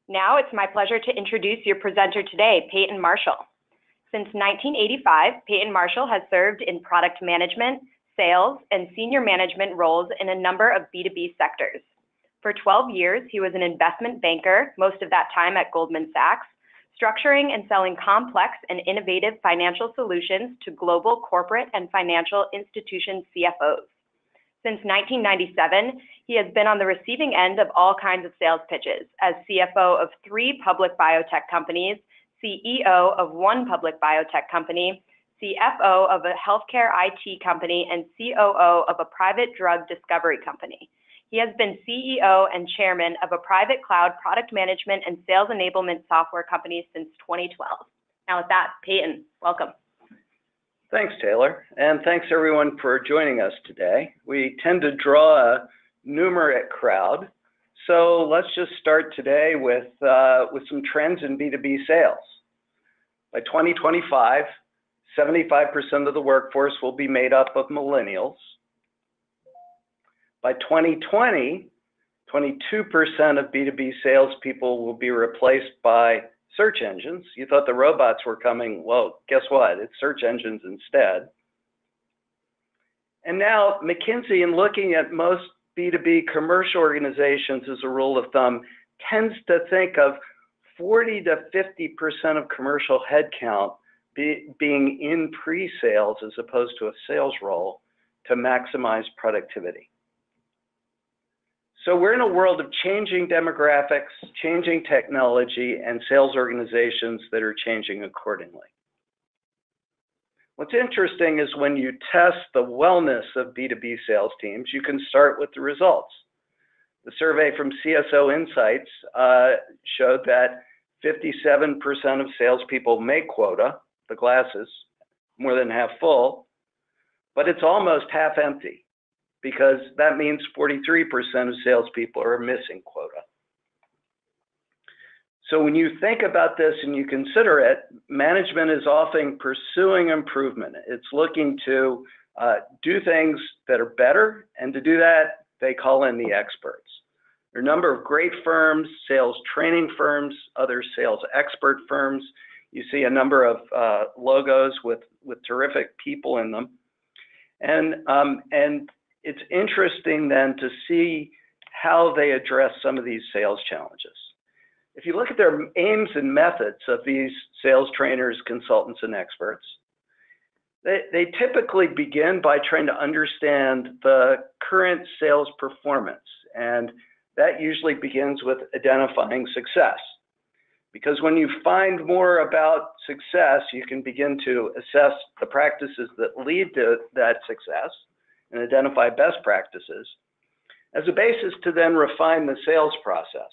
Now it's my pleasure to introduce your presenter today, Peyton Marshall. Since 1985, Peyton Marshall has served in product management, sales, and senior management roles in a number of B2B sectors. For 12 years, he was an investment banker, most of that time at Goldman Sachs, structuring and selling complex and innovative financial solutions to global corporate and financial institution CFOs. Since 1997, he has been on the receiving end of all kinds of sales pitches as CFO of 3 public biotech companies, CEO of 1 public biotech company, CFO of a healthcare IT company, and COO of a private drug discovery company. He has been CEO and chairman of a private cloud product management and sales enablement software company since 2012. Now with that, Peyton, welcome. Thanks, Taylor, and thanks everyone for joining us today. We tend to draw a numerate crowd, so let's just start today with some trends in B2B sales. By 2025, 75% of the workforce will be made up of millennials. By 2020, 22% of B2B salespeople will be replaced by search engines. You thought the robots were coming. Well, guess what? It's search engines instead. And now McKinsey, in looking at most B2B commercial organizations as a rule of thumb, tends to think of 40 to 50% of commercial headcount being in pre-sales as opposed to a sales role to maximize productivity. So we're in a world of changing demographics, changing technology, and sales organizations that are changing accordingly. What's interesting is when you test the wellness of B2B sales teams, you can start with the results. The survey from CSO Insights showed that 57% of salespeople make quota, the glass is more than half full, but it's almost half empty, because that means 43% of salespeople are missing quota. So when you think about this and you consider it, management is often pursuing improvement. It's looking to do things that are better, and to do that, they call in the experts. There are a number of great firms, sales training firms, other sales expert firms. You see a number of logos with terrific people in them. And it's interesting then to see how they address some of these sales challenges. If you look at their aims and methods of these sales trainers, consultants, and experts, they typically begin by trying to understand the current sales performance. And that usually begins with identifying success. Because when you find more about success, you can begin to assess the practices that lead to that success and identify best practices as a basis to then refine the sales process.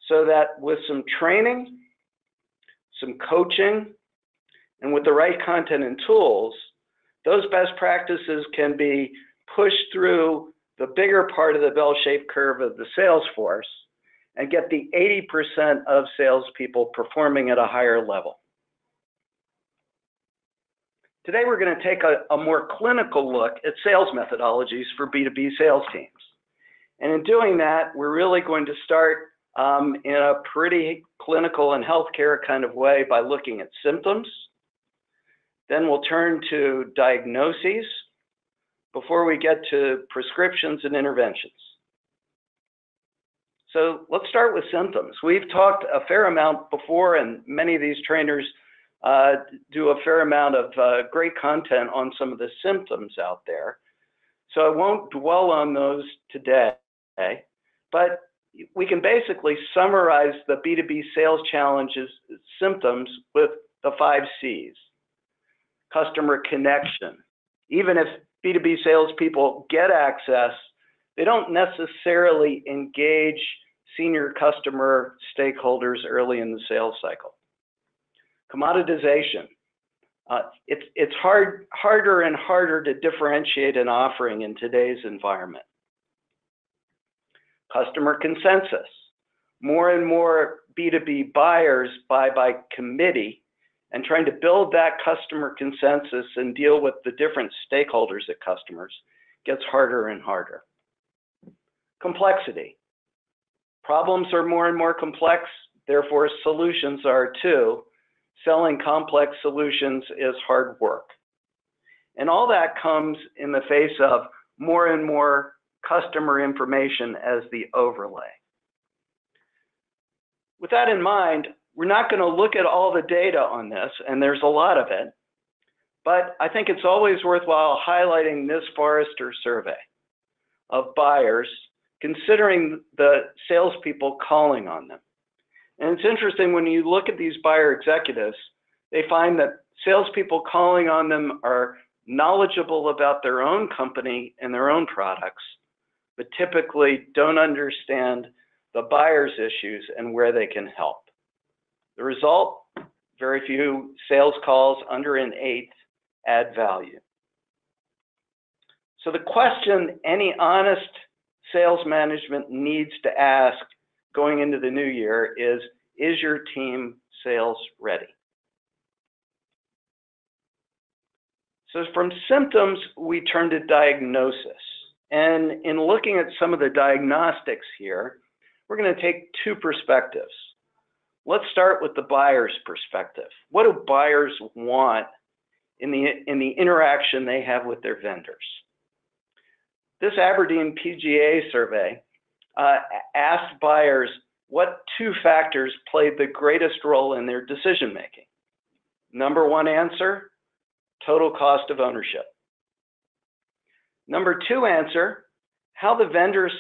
So that with some training, some coaching, and with the right content and tools, those best practices can be pushed through the bigger part of the bell-shaped curve of the sales force and get the 80% of salespeople performing at a higher level. Today, we're going to take a more clinical look at sales methodologies for B2B sales teams. And in doing that, we're really going to start in a pretty clinical and healthcare kind of way by looking at symptoms. Then we'll turn to diagnoses before we get to prescriptions and interventions. So let's start with symptoms. We've talked a fair amount before, and many of these trainers do a fair amount of great content on some of the symptoms out there. So I won't dwell on those today, but we can basically summarize the B2B sales challenges symptoms with the 5 C's. Customer connection. Even if B2B salespeople get access, they don't necessarily engage senior customer stakeholders early in the sales cycle. Commoditization. It's harder and harder to differentiate an offering in today's environment. Customer consensus. More and more B2B buyers buy by committee, and trying to build that customer consensus and deal with the different stakeholders at customers gets harder and harder. Complexity. Problems are more and more complex, therefore solutions are too. Selling complex solutions is hard work. And all that comes in the face of more and more customer information as the overlay. With that in mind, we're not going to look at all the data on this, and there's a lot of it, but I think it's always worthwhile highlighting this Forrester survey of buyers, considering the salespeople calling on them. And it's interesting, when you look at these buyer executives, they find that salespeople calling on them are knowledgeable about their own company and their own products, but typically don't understand the buyer's issues and where they can help. The result, very few sales calls, under an 8, add value. So the question any honest sales management needs to ask going into the new year is your team sales ready? So from symptoms, we turn to diagnosis. And in looking at some of the diagnostics here, we're going to take 2 perspectives. Let's start with the buyer's perspective. What do buyers want in the interaction they have with their vendors? This Aberdeen PGA survey asked buyers what 2 factors played the greatest role in their decision making. Number 1 answer, total cost of ownership. Number 2 answer, how the vendor's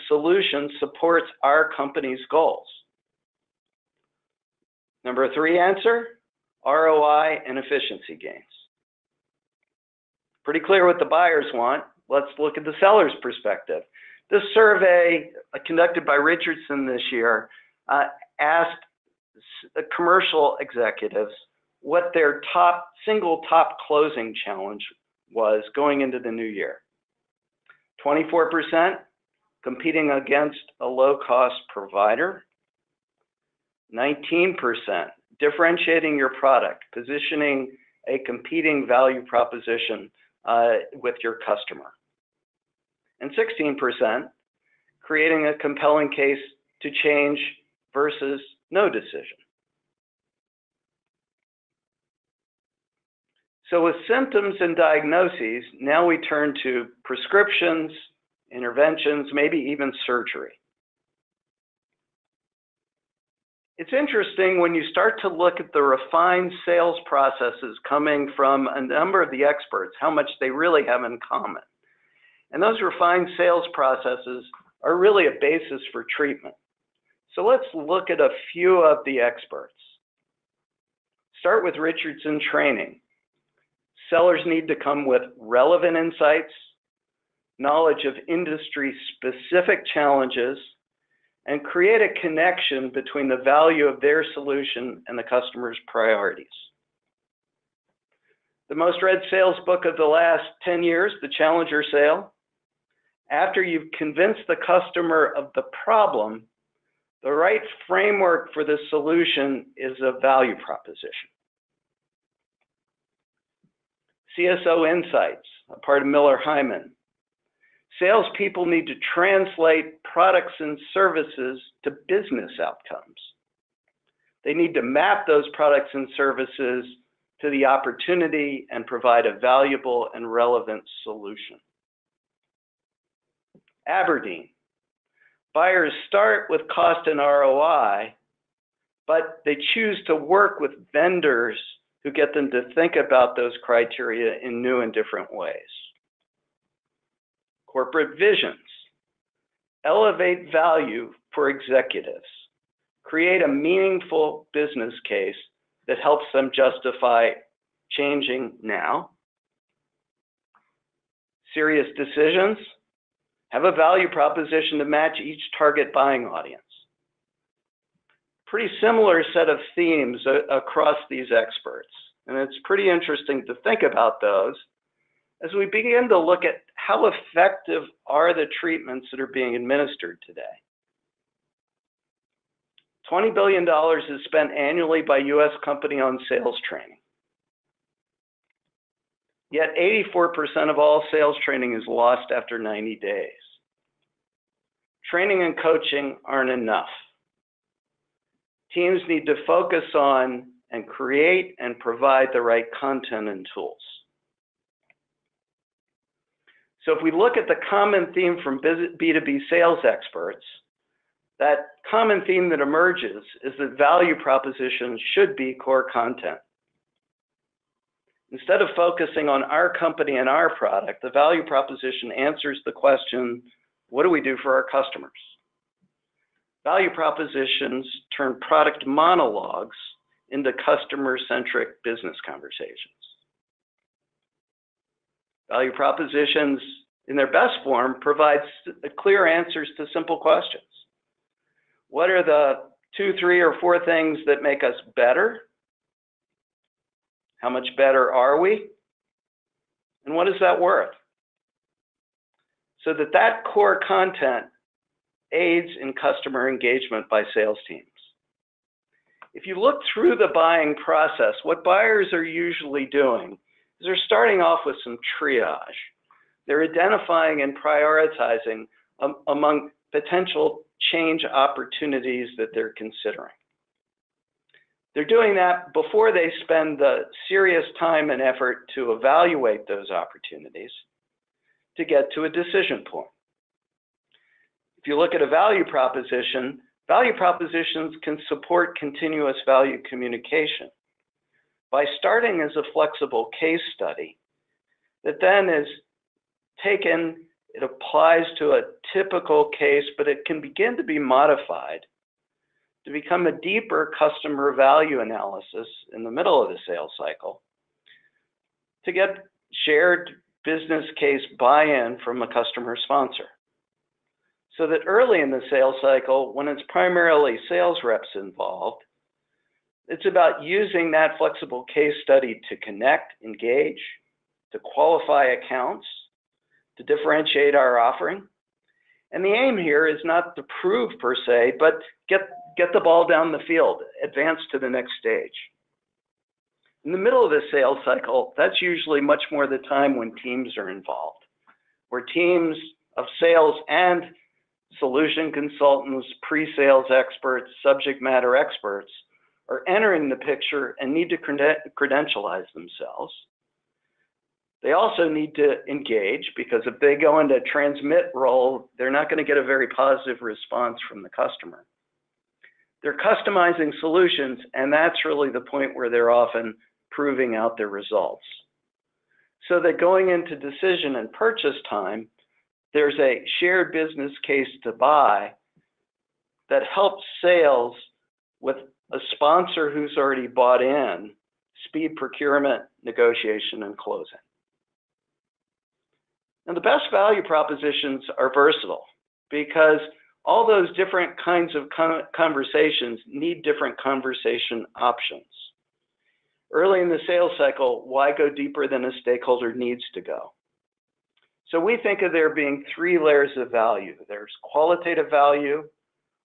solution supports our company's goals. Number 3 answer, ROI and efficiency gains. Pretty clear what the buyers want. Let's look at the seller's perspective. This survey, conducted by Richardson this year, asked commercial executives what their single top closing challenge was going into the new year. 24% competing against a low-cost provider. 19% differentiating your product, positioning a competing value proposition with your customer. And 16% creating a compelling case to change versus no decision. So with symptoms and diagnoses, now we turn to prescriptions, interventions, maybe even surgery. It's interesting when you start to look at the refined sales processes coming from a number of the experts, how much they really have in common. And those refined sales processes are really a basis for treatment. So let's look at a few of the experts. Start with Richardson training. Sellers need to come with relevant insights, knowledge of industry-specific challenges, and create a connection between the value of their solution and the customer's priorities. The most read sales book of the last 10 years, The Challenger Sale. After you've convinced the customer of the problem, the right framework for the solution is a value proposition. CSO Insights, a part of Miller Hyman. Salespeople need to translate products and services to business outcomes. They need to map those products and services to the opportunity and provide a valuable and relevant solution. Aberdeen. Buyers start with cost and ROI, but they choose to work with vendors who get them to think about those criteria in new and different ways. Corporate visions. Elevate value for executives. Create a meaningful business case that helps them justify changing now. Serious decisions. Have a value proposition to match each target buying audience. Pretty similar set of themes across these experts. And it's pretty interesting to think about those as we begin to look at how effective are the treatments that are being administered today. $20 billion is spent annually by US companies on sales training. Yet 84% of all sales training is lost after 90 days. training and coaching aren't enough. Teams need to focus on and create and provide the right content and tools. So if we look at the common theme from B2B sales experts, that common theme that emerges is that value propositions should be core content. Instead of focusing on our company and our product, the value proposition answers the question, what do we do for our customers? Value propositions turn product monologues into customer-centric business conversations. Value propositions, in their best form, provide clear answers to simple questions. What are the 2, 3, or 4 things that make us better? How much better are we? And what is that worth? So that core content aids in customer engagement by sales teams. If you look through the buying process, what buyers are usually doing is they're starting off with some triage. They're identifying and prioritizing among potential change opportunities that they're considering. They're doing that before they spend the serious time and effort to evaluate those opportunities to get to a decision point. If you look at a value proposition, value propositions can support continuous value communication by starting as a flexible case study that then is taken, it applies to a typical case, but it can begin to be modified to become a deeper customer value analysis in the middle of the sales cycle to get shared business case buy-in from a customer sponsor. So that early in the sales cycle, when it's primarily sales reps involved, it's about using that flexible case study to connect, engage, to qualify accounts, to differentiate our offering. And the aim here is not to prove per se, but get the ball down the field, advance to the next stage. In the middle of the sales cycle, that's usually much more the time when teams are involved, where teams of sales and solution consultants, pre-sales experts, subject matter experts are entering the picture and need to credentialize themselves. They also need to engage, because if they go into transmit role, they're not going to get a very positive response from the customer. They're customizing solutions, and that's really the point where they're often proving out their results. So that going into decision and purchase time, there's a shared business case to buy that helps sales with a sponsor who's already bought in, speed procurement, negotiation, and closing. Now, the best value propositions are versatile because all those different kinds of conversations need different conversation options. Early in the sales cycle, why go deeper than a stakeholder needs to go? So we think of there being 3 layers of value. There's qualitative value,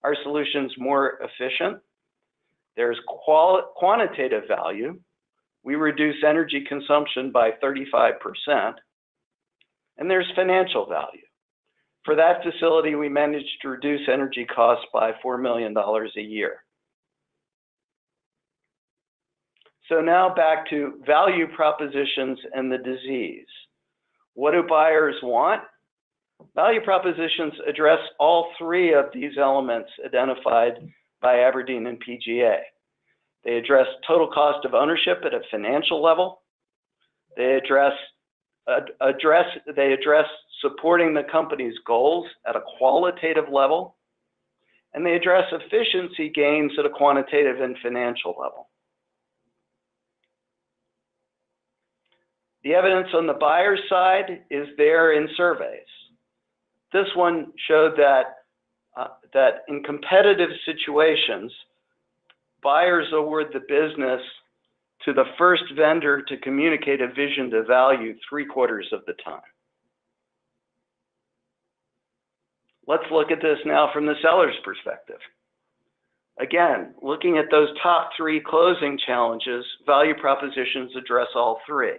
our solution's more efficient. There's quantitative value, we reduce energy consumption by 35%. And there's financial value. For that facility, we managed to reduce energy costs by $4 million a year. So now back to value propositions and the disease. What do buyers want? Value propositions address all 3 of these elements identified by Aberdeen and PGA. They address total cost of ownership at a financial level. They address supporting the company's goals at a qualitative level, and they address efficiency gains at a quantitative and financial level. The evidence on the buyer's side is there in surveys. This one showed that in competitive situations, buyers award the business to the first vendor to communicate a vision to value 3/4 of the time. Let's look at this now from the seller's perspective. Again, looking at those top 3 closing challenges, value propositions address all 3.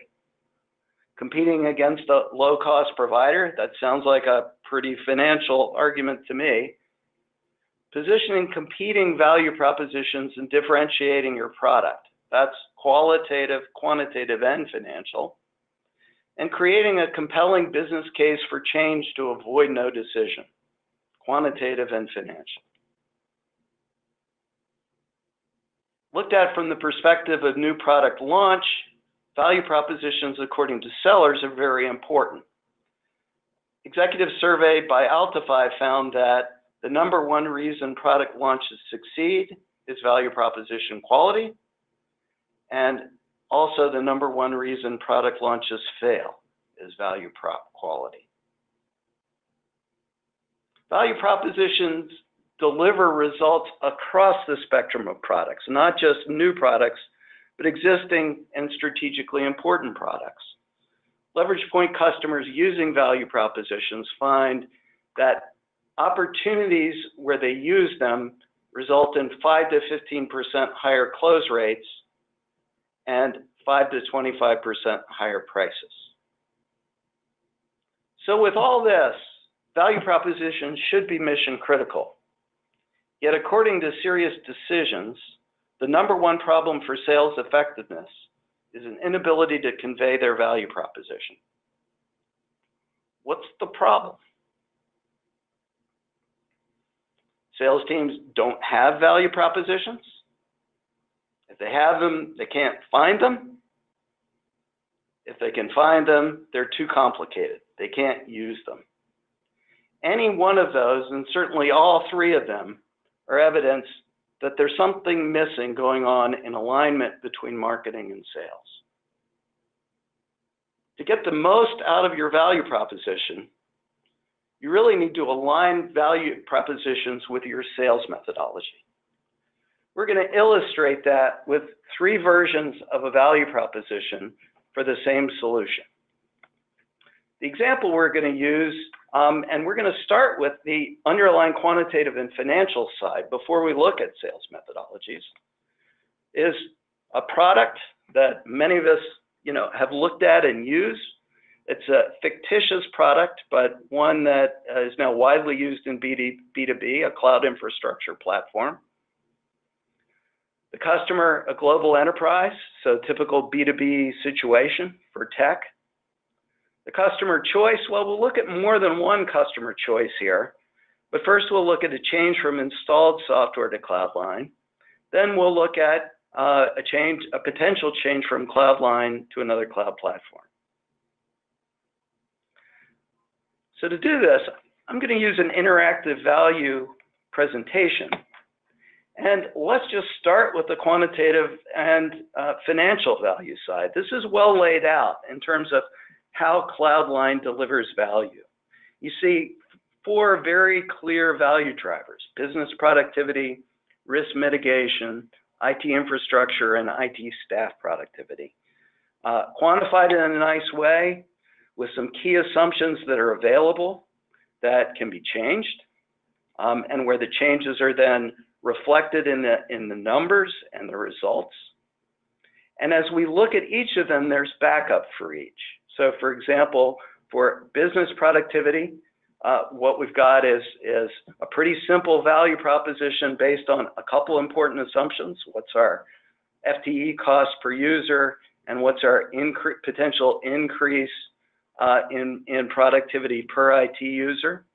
Competing against a low-cost provider, that sounds like a pretty financial argument to me. Positioning competing value propositions and differentiating your product. That's qualitative, quantitative, and financial. And creating a compelling business case for change to avoid no decision. Quantitative and financial. Looked at from the perspective of new product launch, value propositions, according to sellers, are very important. Executive survey by Altify found that the #1 reason product launches succeed is value proposition quality, and also the #1 reason product launches fail is value prop quality. Value propositions deliver results across the spectrum of products, not just new products, but existing and strategically important products. Leverage point customers using value propositions find that opportunities where they use them result in 5 to 15% higher close rates and 5 to 25% higher prices. So with all this, value propositions should be mission critical. Yet according to Serious Decisions, the #1 problem for sales effectiveness is an inability to convey their value proposition. What's the problem? Sales teams don't have value propositions. If they have them, they can't find them. If they can find them, they're too complicated. They can't use them. Any one of those, and certainly all three of them, are evidence that there's something missing going on in alignment between marketing and sales. To get the most out of your value proposition, you really need to align value propositions with your sales methodology. We're going to illustrate that with 3 versions of a value proposition for the same solution. The example we're going to use, and we're going to start with the underlying quantitative and financial side before we look at sales methodologies, is a product that many of us have looked at and used. It's a fictitious product, but one that is now widely used in B2B, a cloud infrastructure platform. The customer, a global enterprise, so typical B2B situation for tech. The customer choice, well, we'll look at more than one customer choice here, but first we'll look at a change from installed software to Cloudline. Then we'll look a potential change from Cloudline to another cloud platform. So to do this, I'm going to use an interactive value presentation. And let's just start with the quantitative and financial value side. This is well laid out in terms of how Cloudline delivers value. You see 4 very clear value drivers: business productivity, risk mitigation, IT infrastructure, and IT staff productivity. Quantified in a nice way with some key assumptions that are available that can be changed, and where the changes are then reflected in the numbers and the results. And as we look at each of them, there's backup for each. So for example, for business productivity, what we've got is a pretty simple value proposition based on a couple important assumptions. What's our FTE cost per user, and what's our potential increase in productivity per IT user?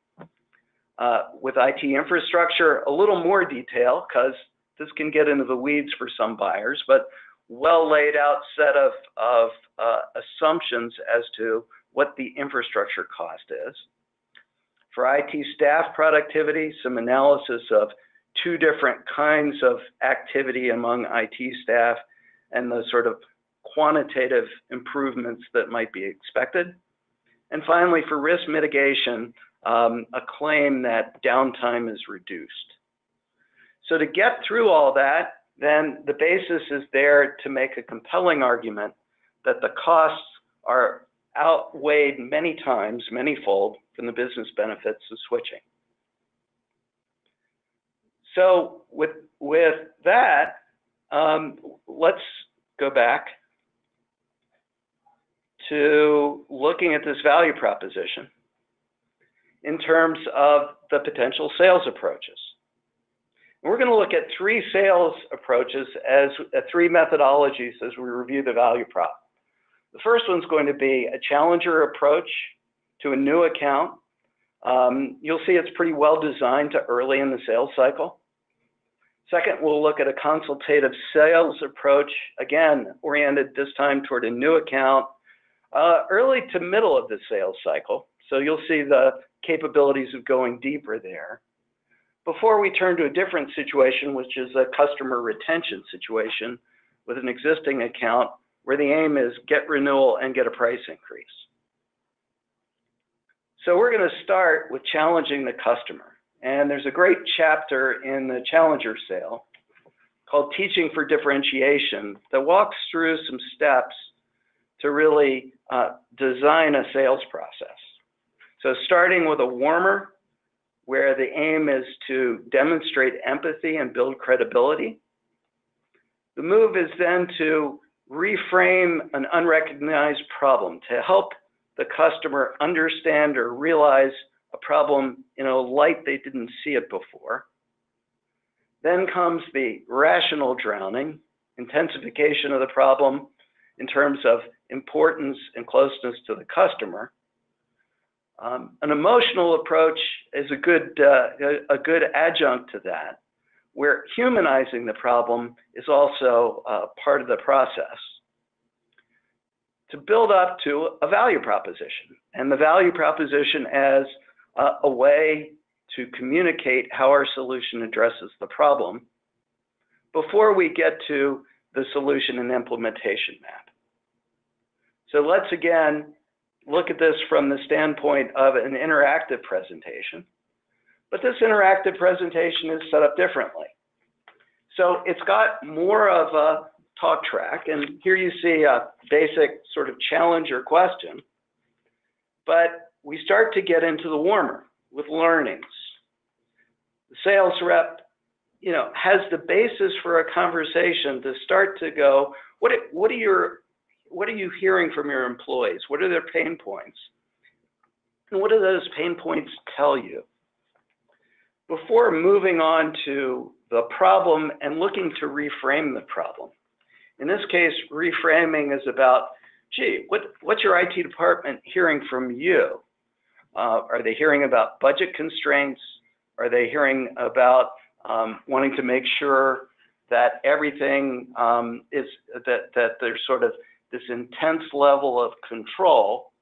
With IT infrastructure, a little more detail, because this can get into the weeds for some buyers, but well laid out set of assumptions as to what the infrastructure cost is. For IT staff productivity, some analysis of 2 different kinds of activity among IT staff and the sort of quantitative improvements that might be expected. And finally, for risk mitigation, a claim that downtime is reduced. So to get through all that, then the basis is there to make a compelling argument that the costs are outweighed many times, many-fold, from the business benefits of switching. So with that, let's go back to looking at this value proposition in terms of the potential sales approaches. We're going to look at three sales approaches as three methodologies as we review the value prop. The first one's going to be a challenger approach to a new account. You'll see it's pretty well designed to early in the sales cycle. Second, we'll look at a consultative sales approach, again, oriented this time toward a new account, early to middle of the sales cycle. So you'll see the capabilities of going deeper there. Before we turn to a different situation, which is a customer retention situation with an existing account where the aim is get renewal and get a price increase. So we're going to start with challenging the customer. And there's a great chapter in the Challenger sale called Teaching for Differentiation that walks through some steps to really design a sales process. So starting with a warmer, where the aim is to demonstrate empathy and build credibility. The move is then to reframe an unrecognized problem to help the customer understand or realize a problem in a light they didn't see it before. Then comes the rational drowning, intensification of the problem in terms of importance and closeness to the customer. An emotional approach is a good adjunct to that, where humanizing the problem is also part of the process. To build up to a value proposition, and the value proposition as a way to communicate how our solution addresses the problem before we get to the solution and implementation map. So let's again look at this from the standpoint of an interactive presentation, but this interactive presentation is set up differently. So it's got more of a talk track, and here you see a basic sort of challenge or question, but we start to get into the warmer with learnings. The sales rep, has the basis for a conversation to start to go, what are you hearing from your employees? What are their pain points? And what do those pain points tell you? Before moving on to the problem and looking to reframe the problem. In this case, reframing is about, gee, what's your IT department hearing from you? Are they hearing about budget constraints? Are they hearing about wanting to make sure that everything that there's sort of this intense level of control?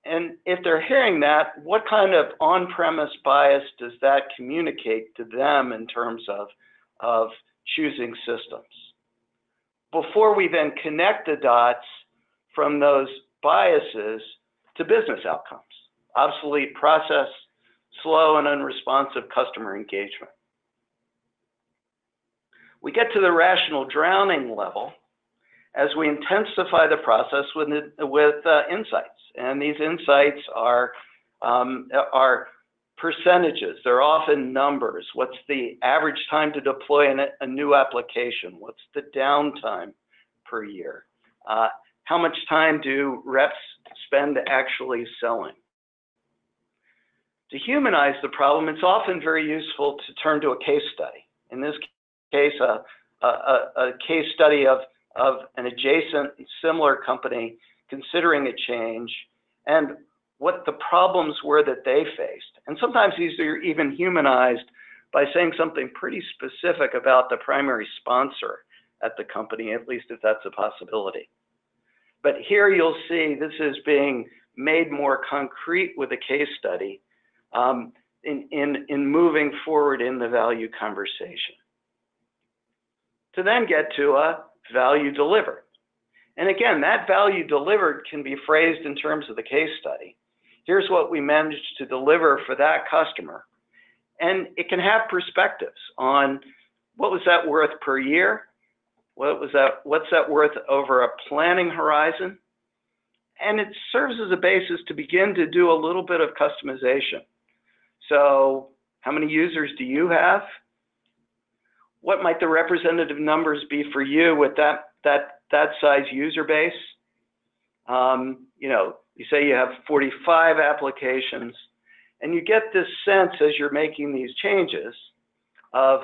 And if they're hearing that, what kind of on-premise bias does that communicate to them in terms of choosing systems? Before we then connect the dots from those biases to business outcomes, obsolete process, slow and unresponsive customer engagement. We get to the rational drowning level as we intensify the process with insights. And these insights are percentages. They're often numbers. What's the average time to deploy a new application? What's the downtime per year? How much time do reps spend actually selling? To humanize the problem, it's often very useful to turn to a case study. In this case, a case study of an adjacent similar company considering a change and what the problems were that they faced. And sometimes these are even humanized by saying something pretty specific about the primary sponsor at the company, at least if that's a possibility. But here you'll see this is being made more concrete with a case study in moving forward in the value conversation. To then get to a value delivered. And again, that value delivered can be phrased in terms of the case study. Here's what we managed to deliver for that customer. And it can have perspectives on what was that worth per year? What's that worth over a planning horizon? And it serves as a basis to begin to do a little bit of customization. So how many users do you have? What might the representative numbers be for you with that size user base? You say you have 45 applications, and you get this sense as you're making these changes of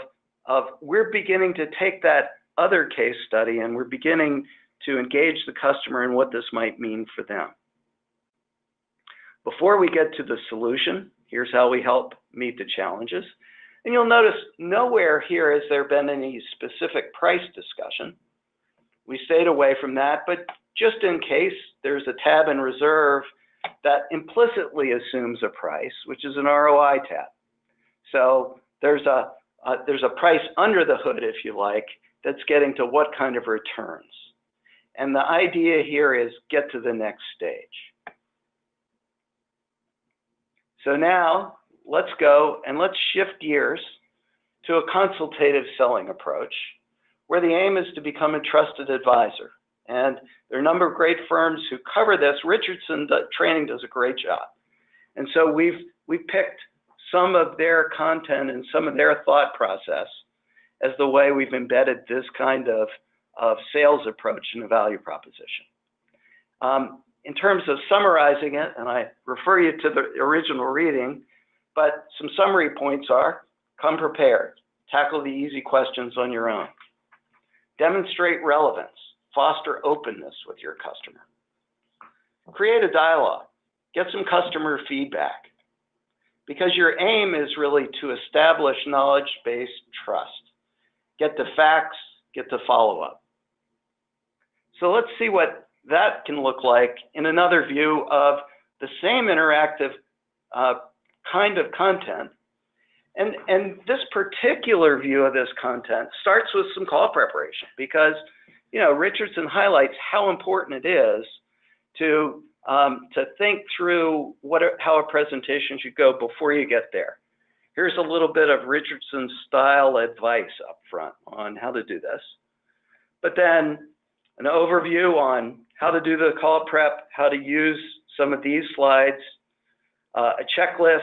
of we're beginning to take that other case study and we're beginning to engage the customer in what this might mean for them. Before we get to the solution, here's how we help meet the challenges. And you'll notice nowhere here has there been any specific price discussion. We stayed away from that, but just in case, there's a tab in reserve that implicitly assumes a price, which is an ROI tab. So there's a price under the hood, if you like, that's getting to what kind of returns. And the idea here is get to the next stage. So now let's go and let's shift gears to a consultative selling approach where the aim is to become a trusted advisor. And there are a number of great firms who cover this. Richardson Training does a great job. And so we've picked some of their content and some of their thought process as the way we've embedded this kind of sales approach in a value proposition. In terms of summarizing it, and I refer you to the original reading, but some summary points are: come prepared, tackle the easy questions on your own, demonstrate relevance, foster openness with your customer, create a dialogue, get some customer feedback, because your aim is really to establish knowledge-based trust. Get the facts, get the follow-up. So let's see what that can look like in another view of the same interactive kind of content. And this particular view of this content starts with some call preparation because, you know, Richardson highlights how important it is to think through how a presentation should go before you get there. Here's a little bit of Richardson style advice up front on how to do this. But then an overview on how to do the call prep, how to use some of these slides, a checklist,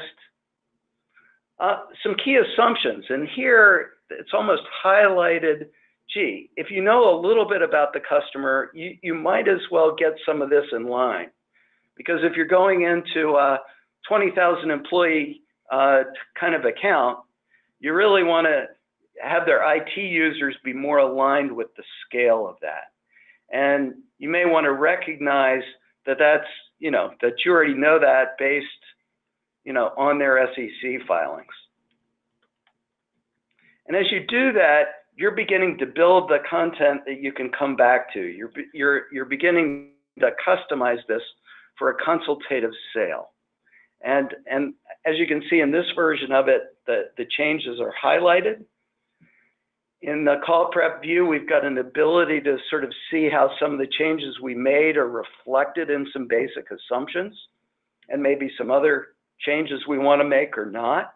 some key assumptions. And here it's almost highlighted, gee, if you know a little bit about the customer, you might as well get some of this in line. Because if you're going into a 20,000 employee kind of account, you really want to have their IT users be more aligned with the scale of that. And you may want to recognize that that's, you know, that you already know that based, you know, on their SEC filings. And as you do that, you're beginning to build the content that you can come back to. You're beginning to customize this for a consultative sale. And as you can see in this version of it, the changes are highlighted. In the call prep view, we've got an ability to sort of see how some of the changes we made are reflected in some basic assumptions and maybe some other changes we want to make or not.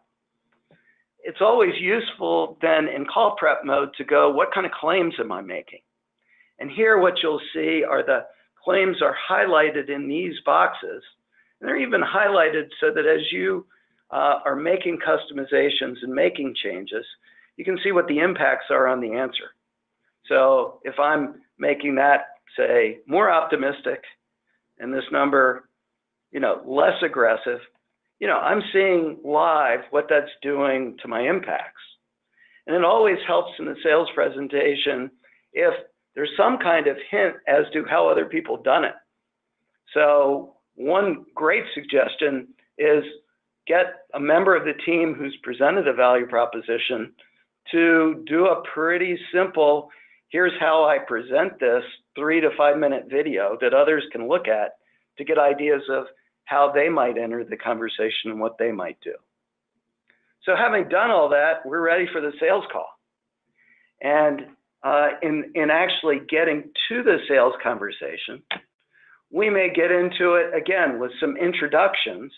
It's always useful then in call prep mode to go, what kind of claims am I making? And here what you'll see are the claims are highlighted in these boxes. And they're even highlighted so that as you are making customizations and making changes, you can see what the impacts are on the answer. So if I'm making that, say, more optimistic and this number, you know, less aggressive, you know, I'm seeing live what that's doing to my impacts. And it always helps in the sales presentation if there's some kind of hint as to how other people done it. So one great suggestion is get a member of the team who's presented a value proposition to do a pretty simple, here's how I present this 3 to 5 minute video that others can look at to get ideas of how they might enter the conversation and what they might do. So having done all that, we're ready for the sales call. And in actually getting to the sales conversation, we may get into it again with some introductions.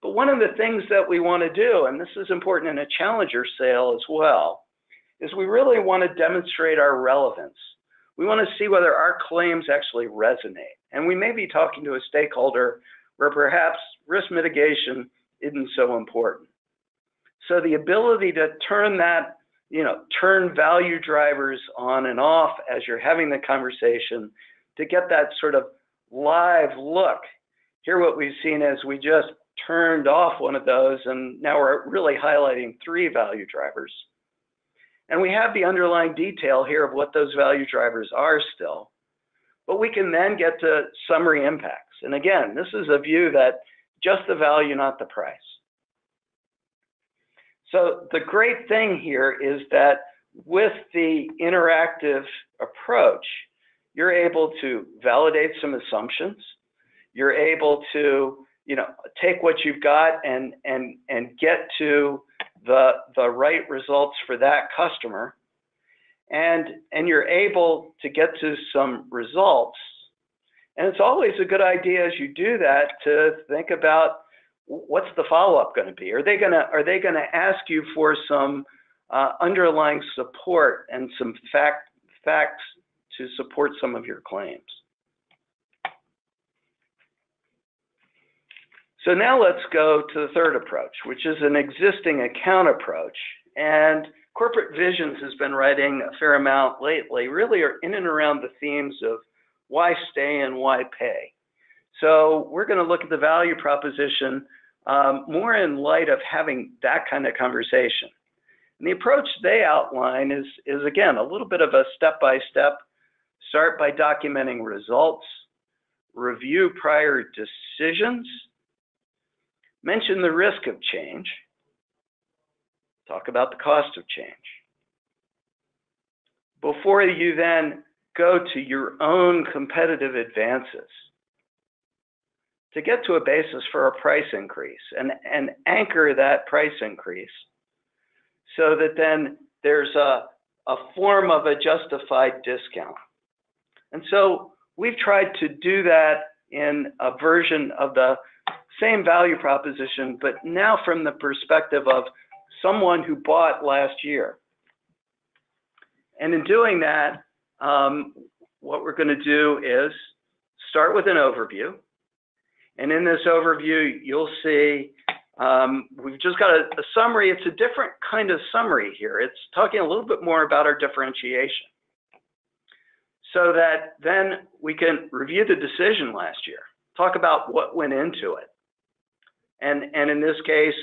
But one of the things that we want to do, and this is important in a challenger sale as well, is we really want to demonstrate our relevance. We want to see whether our claims actually resonate. And we may be talking to a stakeholder where perhaps risk mitigation isn't so important. So the ability to turn that, you know, turn value drivers on and off as you're having the conversation to get that sort of live look. Here what we've seen is we just turned off one of those and now we're really highlighting 3 value drivers. And we have the underlying detail here of what those value drivers are still. But we can then get to summary impacts. And again, this is a view that just the value, not the price. So the great thing here is that with the interactive approach, you're able to validate some assumptions. You're able to, take what you've got and get to the right results for that customer. And you're able to get to some results. And it's always a good idea as you do that to think about what's the follow-up going to be. Are they going to ask you for some underlying support and some facts to support some of your claims? So now let's go to the third approach, which is an existing account approach. And Corporate Visions has been writing a fair amount lately, really are in and around the themes of why stay and why pay. So we're going to look at the value proposition more in light of having that kind of conversation. And the approach they outline is again, a little bit of a step-by-step. Start by documenting results, review prior decisions, mention the risk of change, talk about the cost of change. Before you then go to your own competitive advances, to get to a basis for a price increase and anchor that price increase so that then there's a form of a justified discount. And so we've tried to do that in a version of the same value proposition, but now from the perspective of someone who bought last year. And in doing that, what we're going to do is start with an overview. And in this overview, you'll see we've just got a summary. It's a different kind of summary here. It's talking a little bit more about our differentiation, so that then we can review the decision last year, talk about what went into it. And in this case,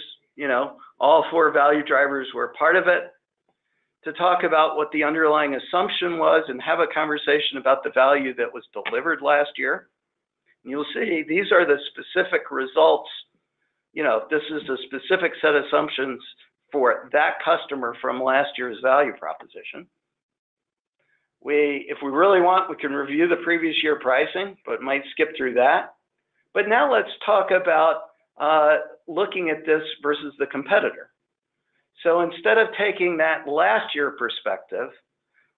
all four value drivers were part of it, to talk about what the underlying assumption was and have a conversation about the value that was delivered last year. And you'll see these are the specific results. This is a specific set of assumptions for that customer from last year's value proposition. If we really want, we can review the previous year pricing, but might skip through that. But now let's talk about looking at this versus the competitor. So instead of taking that last year perspective,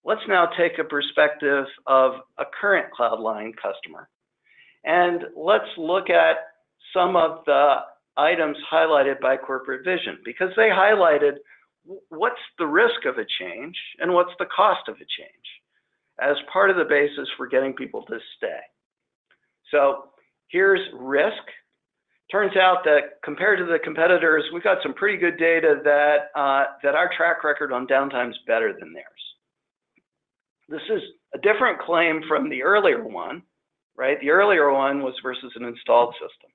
let's now take a perspective of a current Cloudline customer. And let's look at some of the items highlighted by Corporate Vision, because they highlighted what's the risk of a change and what's the cost of a change as part of the basis for getting people to stay. So here's risk. Turns out that compared to the competitors, we've got some pretty good data that our track record on downtime is better than theirs. This is a different claim from the earlier one, right? The earlier one was versus an installed system.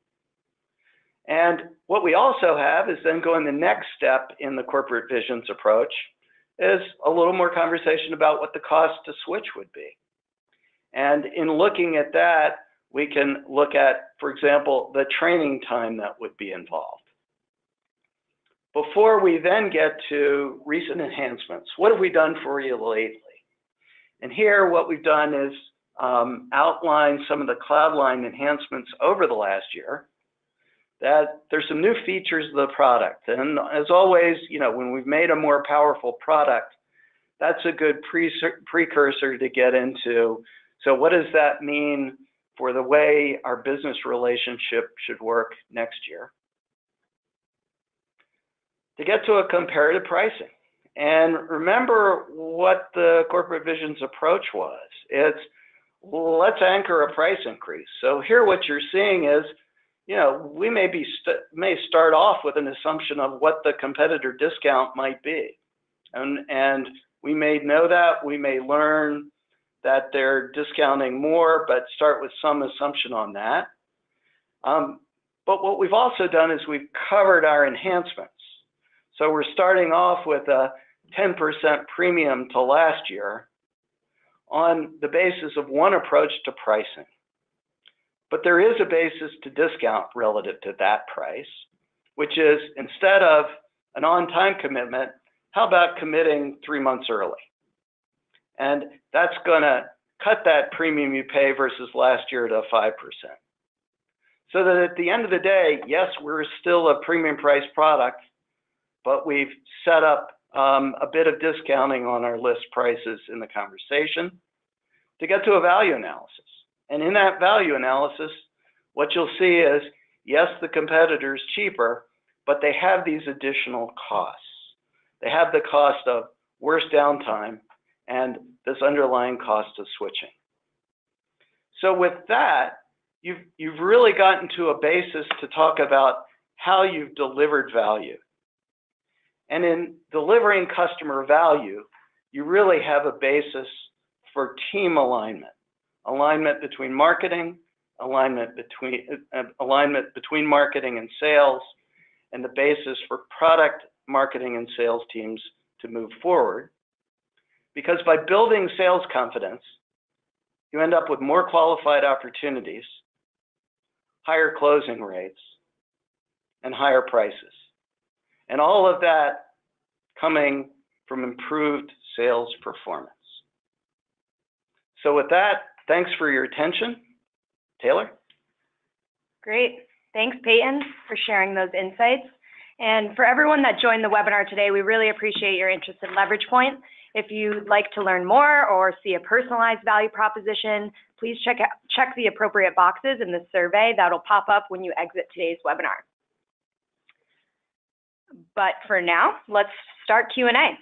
And what we also have is then going the next step in the Corporate Visions approach is a little more conversation about what the cost to switch would be. And in looking at that, we can look at, for example, the training time that would be involved. Before we then get to recent enhancements, what have we done for you lately? And here what we've done is outline some of the Cloudline enhancements over the last year. That there's some new features of the product. And as always, when we've made a more powerful product, that's a good precursor to get into. So what does that mean for the way our business relationship should work next year? To get to a comparative pricing. And remember what the Corporate Visions approach was. It's, let's anchor a price increase. So here what you're seeing is, we may start off with an assumption of what the competitor discount might be. And we may know that, we may learn that they're discounting more, but start with some assumption on that. But what we've also done is we've covered our enhancements. So we're starting off with a 10% premium to last year on the basis of one approach to pricing. But there is a basis to discount relative to that price, which is instead of an on-time commitment, how about committing 3 months early? And that's going to cut that premium you pay versus last year to 5%. So that at the end of the day, yes, we're still a premium price product, but we've set up a bit of discounting on our list prices in the conversation to get to a value analysis. And in that value analysis, what you'll see is, yes, the competitor's cheaper, but they have these additional costs. They have the cost of worse downtime and this underlying cost of switching. So with that, you've really gotten to a basis to talk about how you've delivered value. And in delivering customer value, you really have a basis for team alignment. Alignment between marketing, alignment between marketing and sales, and the basis for product, marketing, and sales teams to move forward. Because by building sales confidence, you end up with more qualified opportunities, higher closing rates, and higher prices. And all of that coming from improved sales performance. So with that, thanks for your attention. Taylor? Great. Thanks, Peyton, for sharing those insights. And for everyone that joined the webinar today, we really appreciate your interest in LeveragePoint. If you'd like to learn more or see a personalized value proposition, please check the appropriate boxes in the survey that'll pop up when you exit today's webinar. But for now, let's start Q&A.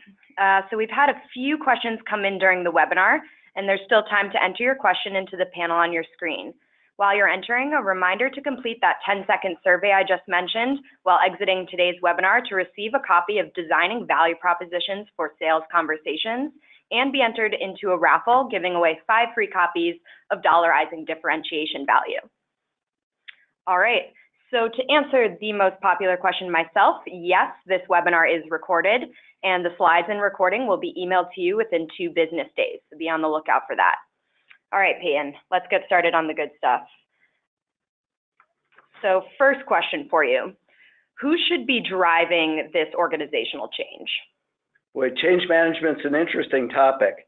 So we've had a few questions come in during the webinar, and there's still time to enter your question into the panel on your screen. While you're entering, a reminder to complete that 10-second survey I just mentioned while exiting today's webinar to receive a copy of Designing Value Propositions for Sales Conversations and be entered into a raffle giving away 5 free copies of Dollarizing Differentiation Value. All right, so to answer the most popular question myself, yes, this webinar is recorded and the slides and recording will be emailed to you within 2 business days, so be on the lookout for that. All right, Peyton, let's get started on the good stuff. So first question for you, who should be driving this organizational change? Boy, change management's an interesting topic.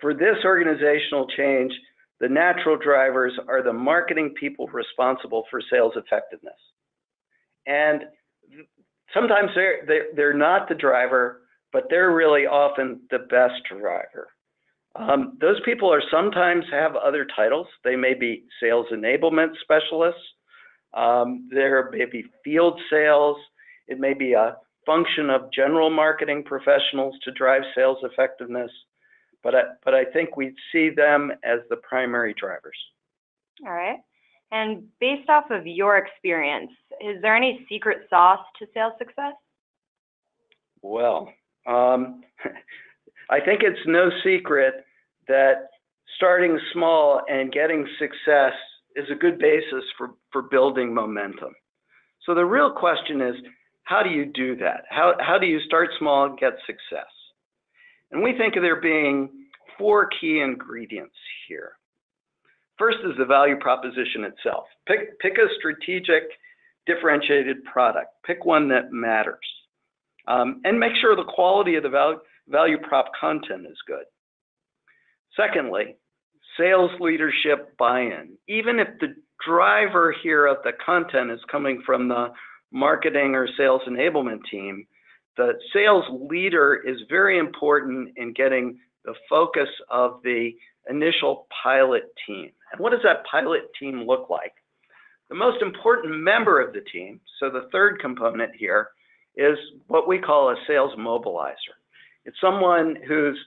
For this organizational change, the natural drivers are the marketing people responsible for sales effectiveness. And sometimes they're not the driver, but they're really often the best driver. Those people are sometimes have other titles. They may be sales enablement specialists. There may be field sales. It may be a function of general marketing professionals to drive sales effectiveness. But I think we see them as the primary drivers. All right. And based off of your experience, is there any secret sauce to sales success? Well, I think it's no secret that starting small and getting success is a good basis for building momentum. So the real question is, how do you do that? How do you start small and get success? And we think of there being 4 key ingredients here. First is the value proposition itself. Pick a strategic, differentiated product. Pick one that matters. And make sure the quality of the value prop content is good. Secondly, sales leadership buy-in. Even if the driver here of the content is coming from the marketing or sales enablement team, the sales leader is very important in getting the focus of the initial pilot team. And what does that pilot team look like? The most important member of the team, so the third component here, is what we call a sales mobilizer. It's someone who's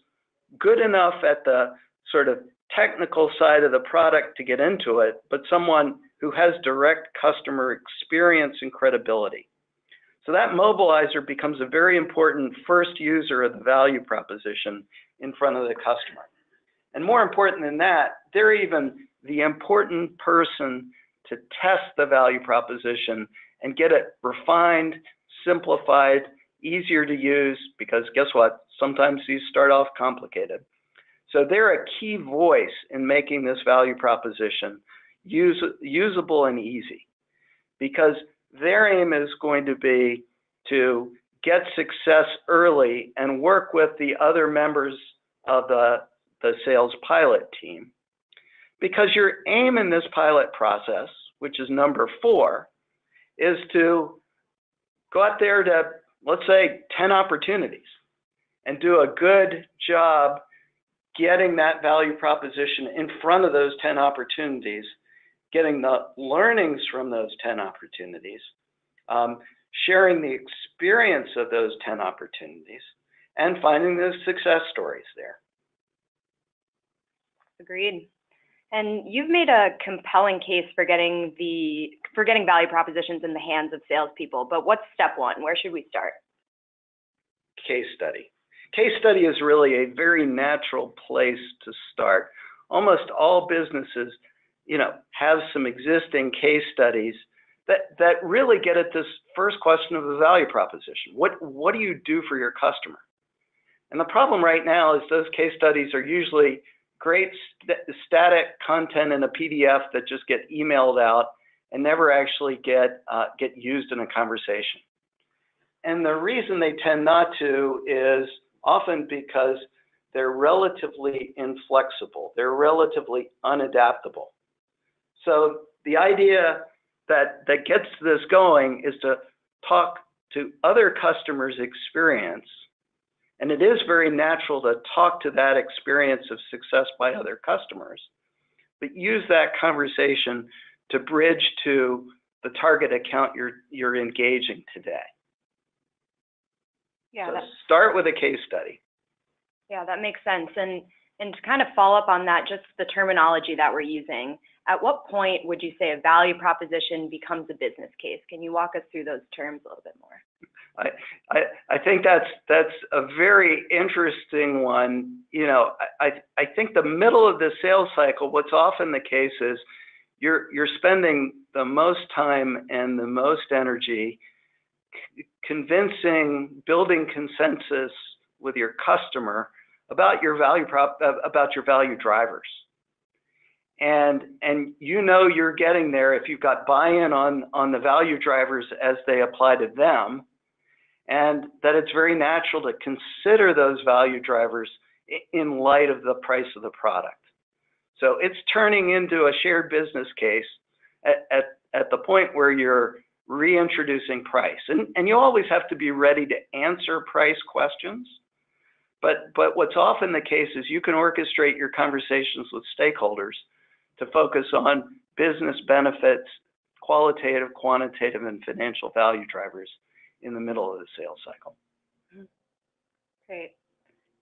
good enough at the sort of technical side of the product to get into it, but someone who has direct customer experience and credibility. So that mobilizer becomes a very important first user of the value proposition in front of the customer. And more important than that, they're even the important person to test the value proposition and get it refined, simplified, easier to use, because guess what? Sometimes these start off complicated. So they're a key voice in making this value proposition usable and easy, because their aim is going to be to get success early and work with the other members of the sales pilot team. Because your aim in this pilot process, which is number 4, is to go out there to, let's say, 10 opportunities and do a good job getting that value proposition in front of those 10 opportunities, getting the learnings from those 10 opportunities, sharing the experience of those 10 opportunities, and finding the success stories there. Agreed. And you've made a compelling case for getting value propositions in the hands of salespeople, but what's step 1? Where should we start? Case study. Case study is really a very natural place to start. Almost all businesses, have some existing case studies that really get at this first question of the value proposition. What do you do for your customer? And the problem right now is those case studies are usually great static content in a PDF that just get emailed out and never actually get used in a conversation. And the reason they tend not to is often because they're relatively inflexible. They're relatively unadaptable. So the idea that gets this going is to talk to other customers' experience. And it is very natural to talk to that experience of success by other customers, but use that conversation to bridge to the target account you're engaging today. Yeah, so start with a case study. Yeah, that makes sense. And to kind of follow up on that, just the terminology that we're using, at what point would you say a value proposition becomes a business case? Can you walk us through those terms a little bit more? I think that's a very interesting one. I think the middle of the sales cycle, what's often the case is you're spending the most time and the most energy convincing, building consensus with your customer about your value drivers. And you're getting there if you've got buy-in on the value drivers as they apply to them, and that it's very natural to consider those value drivers in light of the price of the product. So it's turning into a shared business case at the point where you're reintroducing price. And you always have to be ready to answer price questions. But what's often the case is you can orchestrate your conversations with stakeholders to focus on business benefits, qualitative, quantitative, and financial value drivers in the middle of the sales cycle. Great.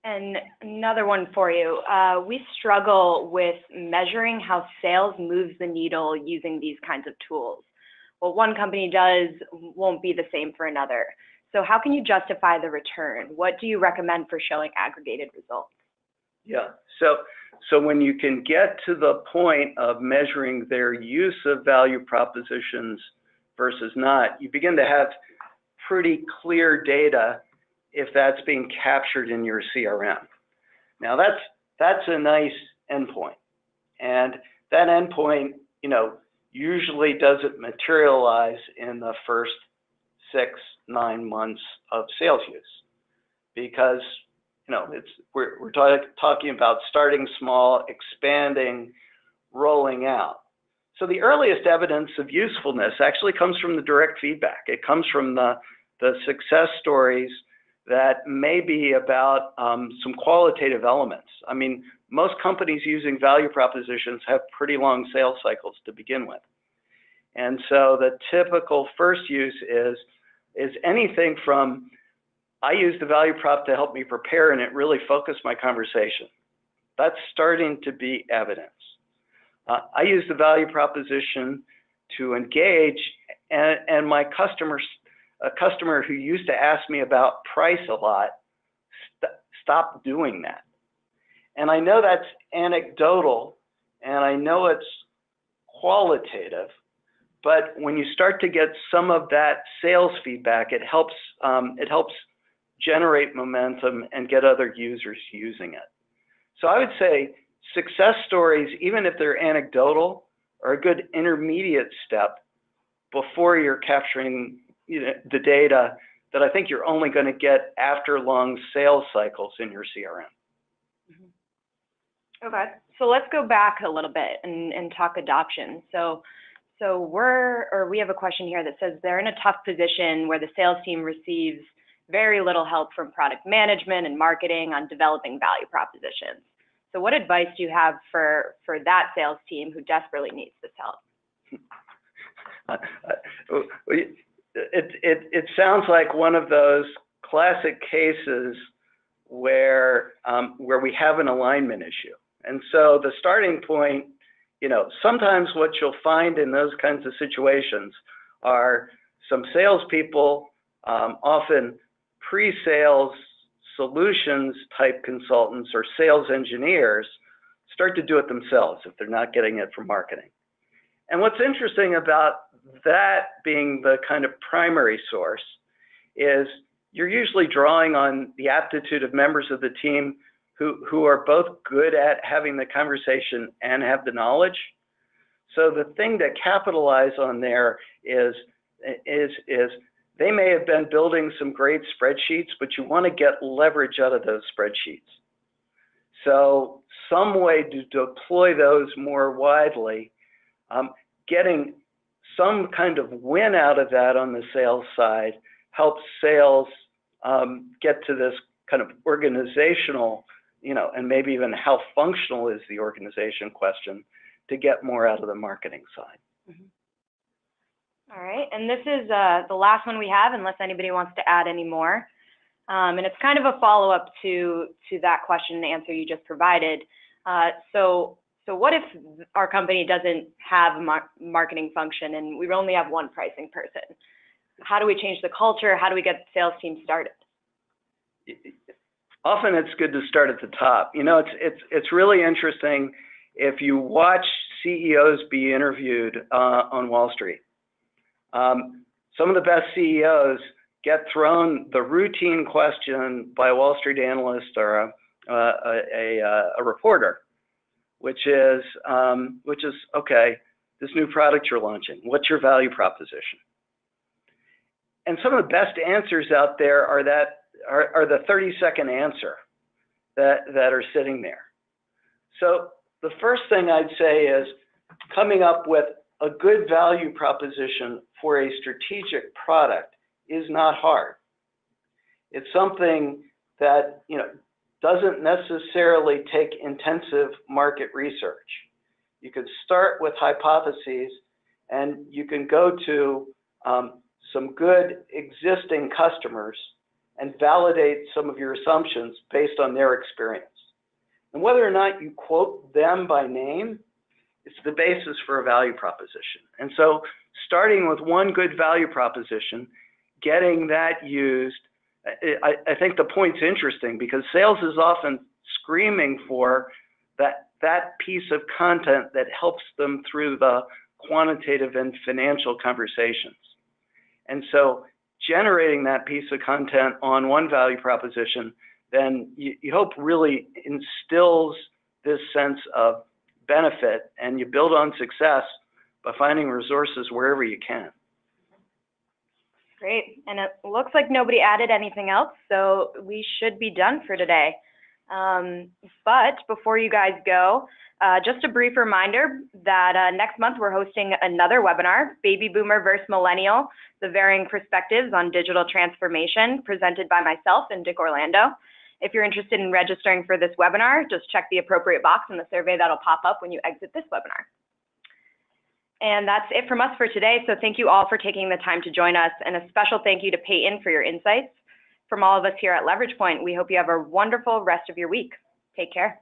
And another one for you. We struggle with measuring how sales moves the needle using these kinds of tools. What one company does won't be the same for another. So how can you justify the return? What do you recommend for showing aggregated results? Yeah, so when you can get to the point of measuring their use of value propositions versus not, you begin to have pretty clear data if that's being captured in your CRM. Now that's a nice endpoint, and that endpoint, usually doesn't materialize in the first 6-9 months of sales use, because we're talking about starting small, expanding, rolling out. So the earliest evidence of usefulness actually comes from the direct feedback. It comes from the success stories that may be about some qualitative elements. I mean, most companies using value propositions have pretty long sales cycles to begin with. And so the typical first use is anything from, I use the value prop to help me prepare and it really focused my conversation. That's starting to be evidence. I use the value proposition to engage, and my a customer who used to ask me about price a lot stopped doing that. And I know that's anecdotal, and I know it's qualitative, but when you start to get some of that sales feedback, it helps generate momentum and get other users using it. So I would say success stories, even if they're anecdotal, are a good intermediate step before you're capturing the data that I think you're only going to get after long sales cycles in your CRM. Okay, so let's go back a little bit and talk adoption. So we have a question here that says they're in a tough position where the sales team receives very little help from product management and marketing on developing value propositions. So what advice do you have for that sales team who desperately needs this help? It sounds like one of those classic cases where we have an alignment issue. And so the starting point, sometimes what you'll find in those kinds of situations are some salespeople, often pre-sales solutions type consultants or sales engineers, start to do it themselves if they're not getting it from marketing. And what's interesting about that being the kind of primary source is you're usually drawing on the aptitude of members of the team who are both good at having the conversation and have the knowledge. So the thing to capitalize on there is they may have been building some great spreadsheets, but you want to get leverage out of those spreadsheets. So some way to deploy those more widely, getting some kind of win out of that on the sales side helps sales get to this kind of organizational, and maybe even how functional is the organization question to get more out of the marketing side. Mm-hmm. All right, and this is the last one we have, unless anybody wants to add any more. And it's kind of a follow-up to that question and answer you just provided. So what if our company doesn't have a marketing function and we only have one pricing person? How do we change the culture? How do we get the sales team started? Often it's good to start at the top. It's really interesting if you watch CEOs be interviewed on Wall Street. Some of the best CEOs get thrown the routine question by a Wall Street analyst or a reporter, which is, okay, this new product you're launching, what's your value proposition? And some of the best answers out there are the 30-second answer that are sitting there. So the first thing I'd say is coming up with a good value proposition for a strategic product is not hard. It's something that doesn't necessarily take intensive market research. You could start with hypotheses, and you can go to some good existing customers and validate some of your assumptions based on their experience. And whether or not you quote them by name, it's the basis for a value proposition. And so starting with one good value proposition, getting that used, I think the point's interesting because sales is often screaming for that piece of content that helps them through the quantitative and financial conversations. And so generating that piece of content on one value proposition, then you hope really instills this sense of benefit, and you build on success by finding resources wherever you can. Great, and it looks like nobody added anything else, so we should be done for today. But before you guys go, just a brief reminder that next month we're hosting another webinar, Baby Boomer versus Millennial, the Varying Perspectives on Digital Transformation, presented by myself and Dick Orlando. If you're interested in registering for this webinar, just check the appropriate box in the survey that'll pop up when you exit this webinar. And that's it from us for today, so thank you all for taking the time to join us, and a special thank you to Peyton for your insights. From all of us here at Leverage Point, we hope you have a wonderful rest of your week. Take care.